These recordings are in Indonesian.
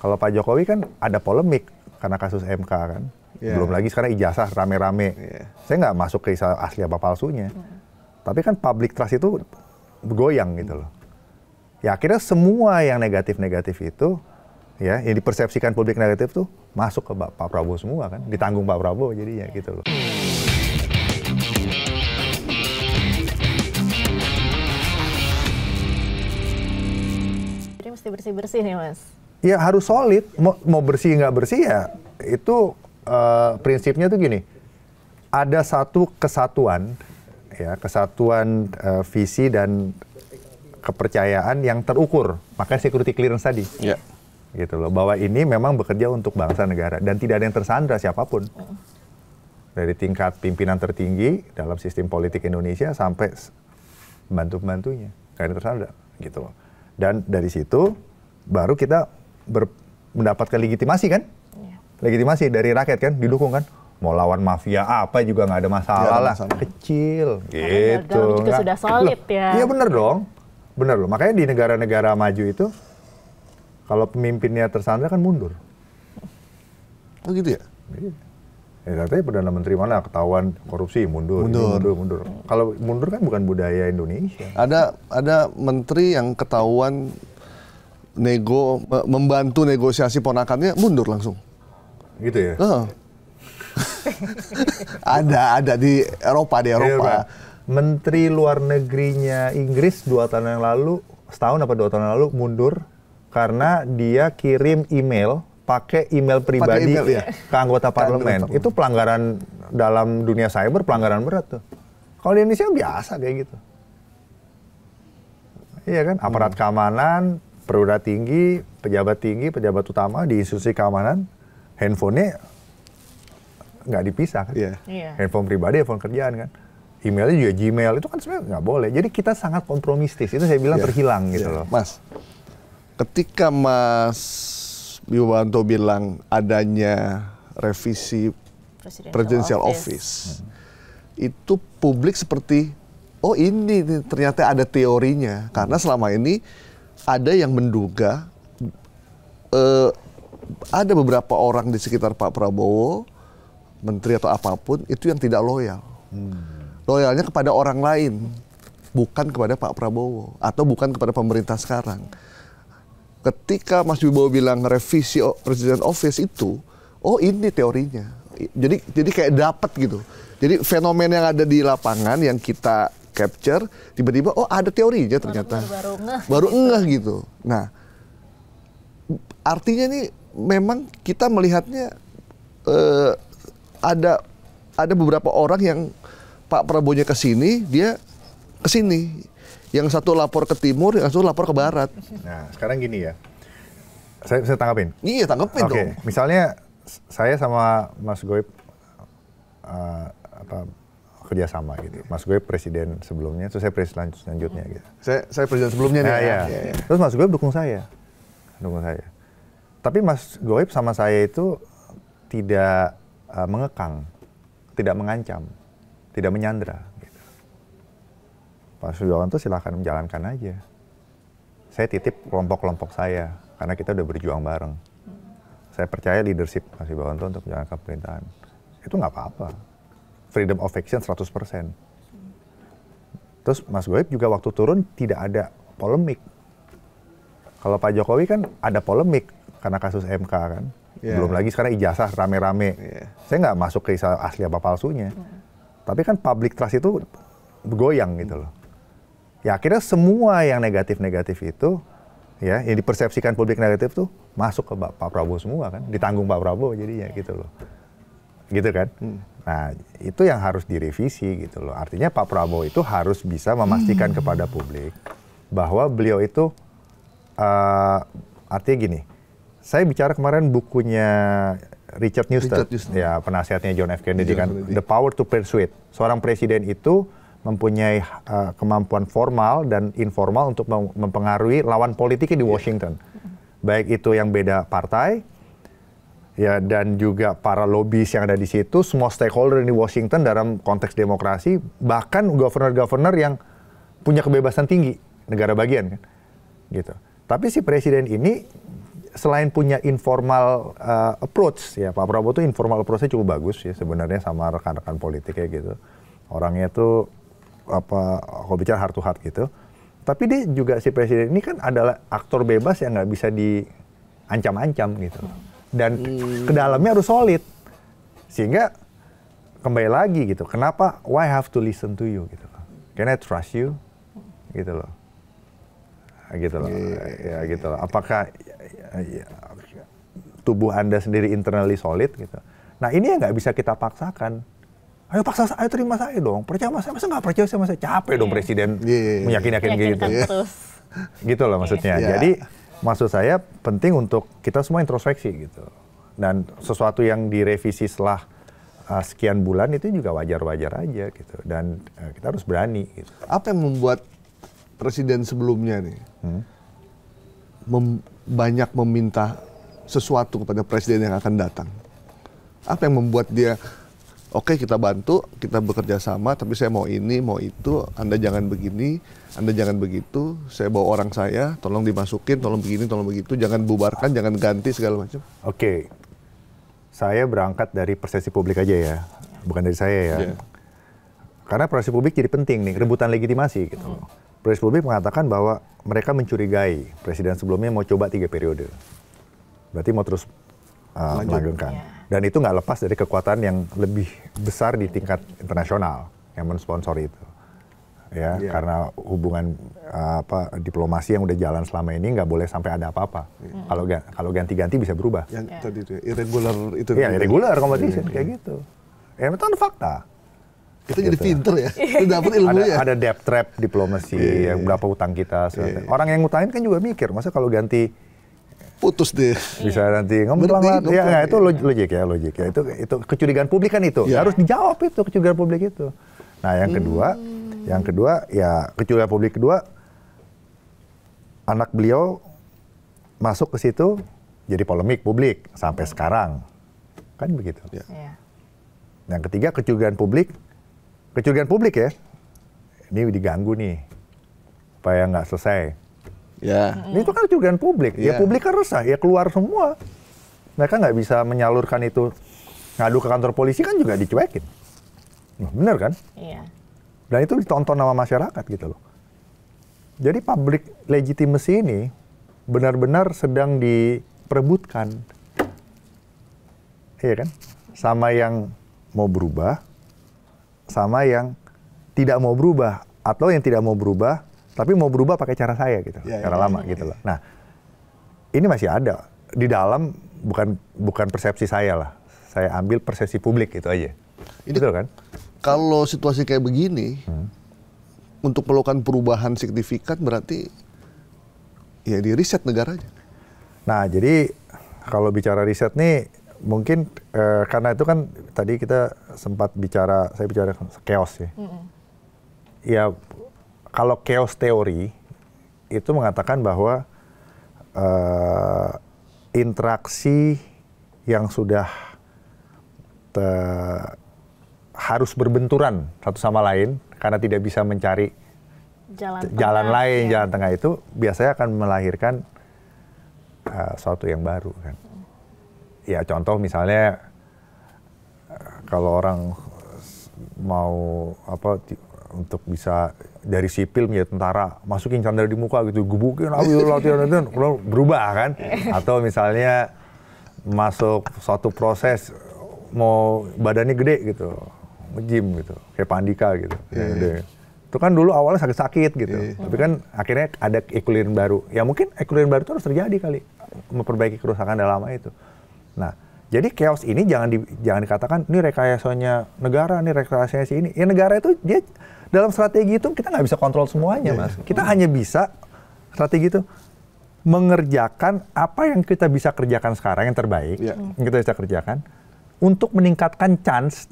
Kalau Pak Jokowi kan ada polemik karena kasus MK kan. Belum lagi sekarang ijazah rame-rame. Saya nggak masuk ke asli apa palsunya. Tapi kan public trust itu bergoyang gitu loh. Ya akhirnya semua yang negatif-negatif itu, ya yang dipersepsikan publik negatif tuh masuk ke Pak Prabowo semua kan. Ditanggung Pak Prabowo jadinya gitu loh. Jadi mesti bersih-bersih nih Mas? Ya harus solid. Mau bersih nggak bersih ya itu prinsipnya tuh gini. Ada satu kesatuan, ya kesatuan visi dan kepercayaan yang terukur. Makanya security clearance tadi. Ya. Gitu loh. Bahwa ini memang bekerja untuk bangsa negara dan tidak ada yang tersandra siapapun. Dari tingkat pimpinan tertinggi dalam sistem politik Indonesia sampai bantu-bantunya. Nggak ada yang tersandra gitu loh. Dan dari situ baru kita mendapatkan legitimasi kan? Legitimasi dari rakyat kan, didukung kan? Mau lawan mafia apa juga nggak ada masalah lah. Kecil gitu. Juga sudah solid ya. Iya bener dong. Bener loh. Makanya di negara-negara maju itu kalau pemimpinnya tersandra kan mundur. Oh gitu ya? Iya. Ya katanya Perdana Menteri mana ketahuan korupsi mundur. Kalau mundur kan bukan budaya Indonesia. Ada menteri yang ketahuan membantu negosiasi ponakannya mundur langsung. Gitu ya? Ada di Eropa. Menteri luar negerinya Inggris 2 tahun yang lalu, setahun apa 2 tahun yang lalu mundur karena dia kirim email pakai email pribadi ke anggota parlemen. Itu pelanggaran dalam dunia cyber, pelanggaran berat tuh. Kalau di Indonesia biasa kayak gitu. Iya kan? Aparat keamanan, perwira tinggi, pejabat utama di institusi keamanan, handphonenya nggak dipisah kan? Handphone pribadi, handphone kerjaan kan? Emailnya juga Gmail, itu kan sebenarnya nggak boleh. Jadi kita sangat kompromistis, itu saya bilang terhilang gitu loh. Mas, ketika Mas Wibowo bilang adanya revisi Presidential Office, itu publik seperti, oh ini ternyata ada teorinya. Karena selama ini ada yang menduga ada beberapa orang di sekitar Pak Prabowo, menteri atau apapun, itu yang tidak loyal. Loyalnya kepada orang lain, bukan kepada Pak Prabowo, atau bukan kepada pemerintah sekarang. Ketika Mas Wibowo bilang revisi President Office itu, oh ini teorinya. Jadi kayak dapat gitu. Jadi fenomena yang ada di lapangan yang kita capture, tiba-tiba oh ada teorinya ternyata. Baru ngeh gitu. Nah, artinya nih memang kita melihatnya ada beberapa orang yang Pak Prabowo-nya ke sini, dia ke sini. Yang satu lapor ke timur, yang satu lapor ke barat. Nah, sekarang gini ya. Saya tanggapin. Iya, tanggapin dong. Misalnya saya sama Mas Goib kerjasama gitu. Mas Goib presiden sebelumnya, terus saya presiden selanjutnya gitu. Saya presiden sebelumnya nih. Ya. Terus Mas Goib dukung saya. Tapi Mas Goib sama saya itu tidak mengekang, tidak mengancam, tidak menyandra. Gitu. Pak Wibowo silahkan menjalankan aja. Saya titip kelompok-kelompok saya, karena kita udah berjuang bareng. Saya percaya leadership Mas Wibowo untuk menjalankan pemerintahan. Itu nggak apa-apa. Freedom of action 100%. Terus Mas Goib juga waktu turun tidak ada polemik. Kalau Pak Jokowi kan ada polemik karena kasus MK kan. Belum lagi sekarang ijazah rame-rame. Saya nggak masuk ke asli apa palsunya. Tapi kan public trust itu bergoyang gitu loh. Ya akhirnya semua yang negatif-negatif itu, ya yang dipersepsikan publik negatif tuh masuk ke Pak Prabowo semua kan. Ditanggung Pak Prabowo jadinya gitu loh. Gitu kan. Nah itu yang harus direvisi gitu loh. Artinya Pak Prabowo itu harus bisa memastikan kepada publik bahwa beliau itu artinya gini. Saya bicara kemarin bukunya Richard Newstead, ya penasihatnya John F. Kennedy kan, The Power to Persuade. Seorang presiden itu mempunyai kemampuan formal dan informal untuk mempengaruhi lawan politiknya di Washington. Baik itu yang beda partai, ya dan juga para lobbyis yang ada di situ, semua stakeholder di Washington dalam konteks demokrasi, bahkan governor-governor yang punya kebebasan tinggi, negara bagian kan, gitu. Tapi si presiden ini selain punya informal approach, ya Pak Prabowo tuh informal approach-nya cukup bagus ya sebenarnya sama rekan-rekan politik kayak gitu. Orangnya tuh kalau bicara heart to heart gitu. Tapi dia juga si presiden ini kan adalah aktor bebas yang nggak bisa diancam-ancam gitu. Dan ke dalamnya harus solid. Sehingga kembali lagi gitu. Kenapa? Why have to listen to you gitu. Can I trust you? Gitu loh. Gitu loh. Ya gitu loh. Apakah tubuh Anda sendiri internally solid gitu. Nah, ini yang nggak bisa kita paksakan. Ayo ayo terima saya dong, percaya sama saya, masa nggak percaya sama saya? Capek dong presiden meyakin-yakin gitu. Gitu loh maksudnya. Jadi maksud saya penting untuk kita semua introspeksi gitu. Dan sesuatu yang direvisi setelah sekian bulan itu juga wajar-wajar aja gitu. Dan kita harus berani gitu. Apa yang membuat presiden sebelumnya nih banyak meminta sesuatu kepada presiden yang akan datang? Apa yang membuat dia oke, kita bantu, kita bekerja sama, tapi saya mau ini, mau itu, Anda jangan begini, Anda jangan begitu, saya bawa orang saya, tolong dimasukin, tolong begini, tolong begitu, jangan bubarkan, jangan ganti, segala macam. Oke, saya berangkat dari persepsi publik aja ya, bukan dari saya ya. Karena persepsi publik jadi penting nih, rebutan legitimasi gitu. Persepsi publik mengatakan bahwa mereka mencurigai presiden sebelumnya mau coba 3 periode. Berarti mau terus melanggengkan. Dan itu nggak lepas dari kekuatan yang lebih besar di tingkat internasional yang mensponsori itu, ya karena hubungan diplomasi yang udah jalan selama ini nggak boleh sampai ada apa-apa. Kalau ganti-ganti bisa berubah. Yang tadi itu irregular itu. Iya, irregular competition kayak gitu. Ya itu kan fakta. Kita jadi pinter ya, dapat ilmunya. Ada debt trap diplomasi, yang berapa utang kita. Orang yang ngutangin kan juga mikir, masa kalau ganti putus deh. Bisa nanti ngomong ya, itu logik ya. Itu kecurigaan publik kan itu. Harus dijawab itu kecurigaan publik itu. Nah, yang kedua ya kecurigaan publik kedua, anak beliau masuk ke situ jadi polemik publik sampai sekarang. Kan begitu. Yang ketiga kecurigaan publik ya. Ini diganggu nih. Supaya nggak selesai. Ini itu kan kecurigaan publik. Ya publik kan resah, ya keluar semua. Mereka nggak bisa menyalurkan itu, ngadu ke kantor polisi kan juga dicuekin. Bener kan? Iya. Dan itu ditonton sama masyarakat gitu loh. Jadi public legitimacy ini benar-benar sedang diperebutkan. Iya kan? Sama yang mau berubah, sama yang tidak mau berubah. Atau yang tidak mau berubah, tapi mau berubah pakai cara saya gitu, cara lama gitu loh. Nah, ini masih ada di dalam, bukan persepsi saya lah. Saya ambil persepsi publik itu aja. Ini betul kan? Kalau situasi kayak begini, untuk melakukan perubahan signifikan berarti ya di riset negaranya. Nah, jadi kalau bicara riset nih, mungkin karena itu kan tadi kita sempat saya bicara chaos ya. Ya, kalau chaos teori itu mengatakan bahwa interaksi yang sudah harus berbenturan satu sama lain karena tidak bisa mencari jalan lain, jalan tengah itu biasanya akan melahirkan sesuatu yang baru kan. Ya contoh misalnya kalau orang mau untuk bisa dari sipil menjadi tentara, masukin candra di muka gitu, gebukin, latihan, berubah kan? Atau misalnya masuk suatu proses, mau badannya gede gitu, nge-gym gitu, kayak Pak Andika gitu. Itu kan dulu awalnya sakit-sakit gitu, tapi kan akhirnya ada equilibrium baru. Ya mungkin equilibrium baru itu harus terjadi kali, memperbaiki kerusakan dalam lama itu. Nah, jadi chaos ini jangan dikatakan ini rekayasanya negara, ini rekayasanya si ini. Ya negara itu dia dalam strategi itu kita nggak bisa kontrol semuanya, Mas. Kita hanya bisa strategi itu mengerjakan apa yang kita bisa kerjakan sekarang yang terbaik, yang kita bisa kerjakan untuk meningkatkan chance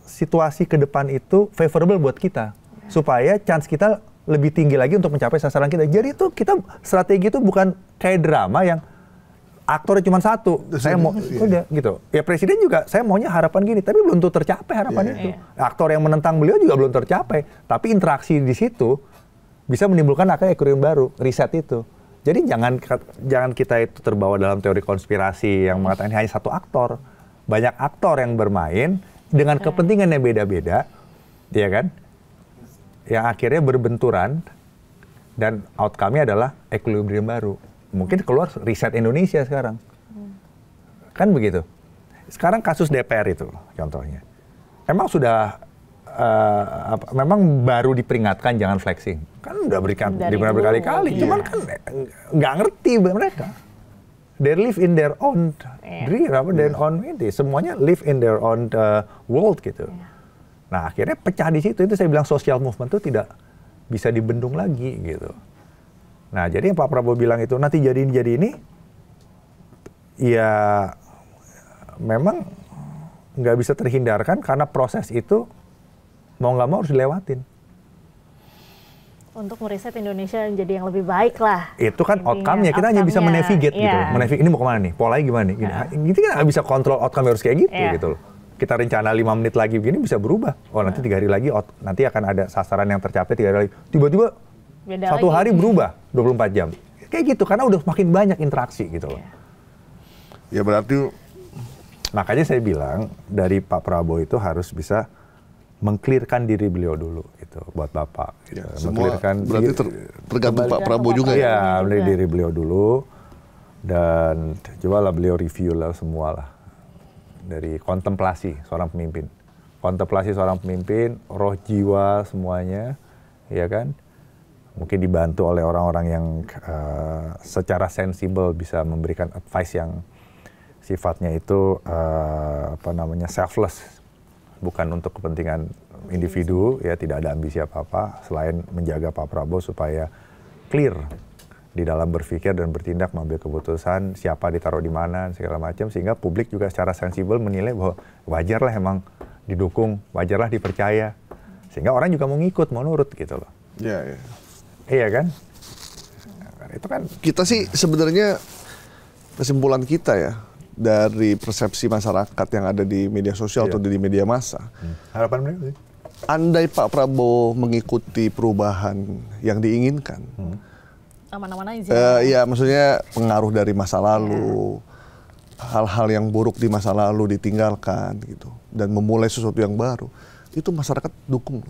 situasi ke depan itu favorable buat kita, supaya chance kita lebih tinggi lagi untuk mencapai sasaran kita. Jadi itu kita strategi itu bukan kayak drama yang aktornya cuma satu, saya mau udah gitu. Ya presiden juga saya maunya harapan gini, tapi belum tentu tercapai harapan itu. Aktor yang menentang beliau juga belum tercapai, tapi interaksi di situ bisa menimbulkan akhirnya equilibrium baru, riset itu. Jadi jangan kita itu terbawa dalam teori konspirasi yang mengatakan hanya satu aktor. Banyak aktor yang bermain dengan kepentingan yang beda-beda, ya kan? Yang akhirnya berbenturan dan outcome-nya adalah equilibrium baru. Mungkin keluar riset Indonesia sekarang. Kan begitu. Sekarang kasus DPR itu contohnya. Emang sudah memang baru diperingatkan jangan flexing. Kan udah berikan berkali-kali, cuman kan nggak ngerti mereka. They live in their own dream, their own ini. Semuanya live in their own world gitu. Nah akhirnya pecah di situ. Itu saya bilang social movement itu tidak bisa dibendung lagi gitu. Nah jadi yang Pak Prabowo bilang itu nanti jadi ini, ya memang nggak bisa terhindarkan karena proses itu mau nggak mau harus dilewatin. Untuk meriset Indonesia jadi yang lebih baik lah. Itu kan outcome-nya, kita hanya bisa menavigate gitu. Menavigate ini mau kemana nih, polanya gimana nih. Gitu kan nggak bisa kontrol outcome harus kayak gitu loh. Kita rencana 5 menit lagi begini bisa berubah. Oh nanti 3 hari lagi, nanti akan ada sasaran yang tercapai 3 hari lagi. Tiba-tiba satu hari berubah 24 jam. Kayak gitu, karena udah makin banyak interaksi gitu loh. Ya berarti... Makanya saya bilang dari Pak Prabowo itu harus bisa mengklirkan diri beliau dulu gitu buat Bapak. Ya, mengklirkan berarti tergantung Pak Prabowo juga ya. Iya, diri beliau dulu dan cobalah beliau review lah semua lah dari kontemplasi seorang pemimpin. Kontemplasi seorang pemimpin, roh jiwa semuanya, ya kan? Mungkin dibantu oleh orang-orang yang secara sensibel bisa memberikan advice yang sifatnya itu selfless, bukan untuk kepentingan individu, ya tidak ada ambisi apa-apa selain menjaga Pak Prabowo supaya clear di dalam berpikir dan bertindak, mengambil keputusan siapa ditaruh di mana segala macam, sehingga publik juga secara sensibel menilai bahwa wajarlah emang didukung, wajarlah dipercaya, sehingga orang juga mau ngikut, mau nurut gitu loh. Iya. Iya kan? Itu kan kita sih sebenarnya kesimpulan kita ya dari persepsi masyarakat yang ada di media sosial atau di media massa. Harapan mereka sih? Andai Pak Prabowo mengikuti perubahan yang diinginkan, aman-aman aja. Ya maksudnya pengaruh dari masa lalu, hal-hal yang buruk di masa lalu ditinggalkan gitu, dan memulai sesuatu yang baru, itu masyarakat dukung.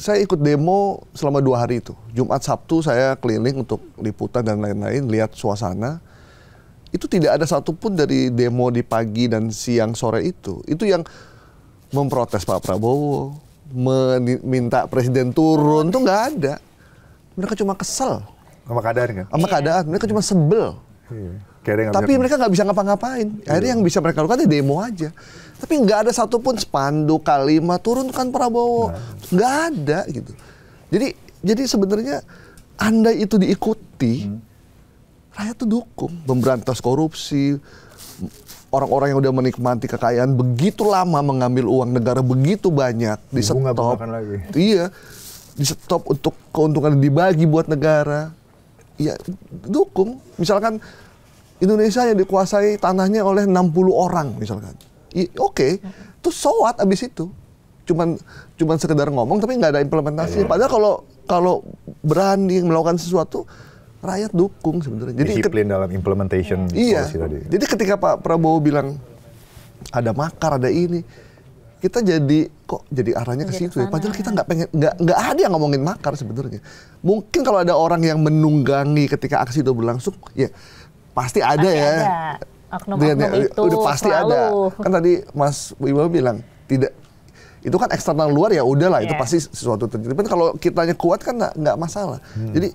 Saya ikut demo selama 2 hari itu. Jumat, Sabtu saya keliling untuk liputan dan lain-lain, lihat suasana. Itu tidak ada satupun dari demo di pagi dan siang sore itu yang memprotes Pak Prabowo, meminta presiden turun, tuh nggak ada. Mereka cuma kesel sama keadaan kan? Sama keadaan, mereka cuma sebel. Tapi mereka nggak bisa ngapa-ngapain. Akhirnya yang bisa mereka lakukan ya demo aja. Tapi nggak ada satupun spanduk, kalimat turun kan Prabowo, nggak ada gitu. Jadi sebenarnya andai itu diikuti, rakyat tuh dukung, memberantas korupsi, orang-orang yang udah menikmati kekayaan begitu lama mengambil uang negara begitu banyak, di stop, iya, di stop untuk keuntungan dibagi buat negara, ya dukung. Misalkan Indonesia yang dikuasai tanahnya oleh 60 orang misalkan, oke, tuh so what abis itu, cuman sekedar ngomong tapi nggak ada implementasi. Padahal kalau berani melakukan sesuatu, rakyat dukung sebenarnya. Jadi disiplin dalam implementation policy tadi. Jadi ketika Pak Prabowo bilang ada makar, ada ini, kita jadi arahnya ke situ ya. Padahal kita nggak ada yang ngomongin makar sebenarnya. Mungkin kalau ada orang yang menunggangi ketika aksi itu berlangsung, ya pasti ada ya. Oknum-oknum itu udah pasti selalu ada. Kan tadi Mas Wibowo bilang tidak. Itu kan eksternal luar ya udahlah, itu pasti sesuatu terjadi. Tapi kalau kitanya kuat kan nggak masalah. Jadi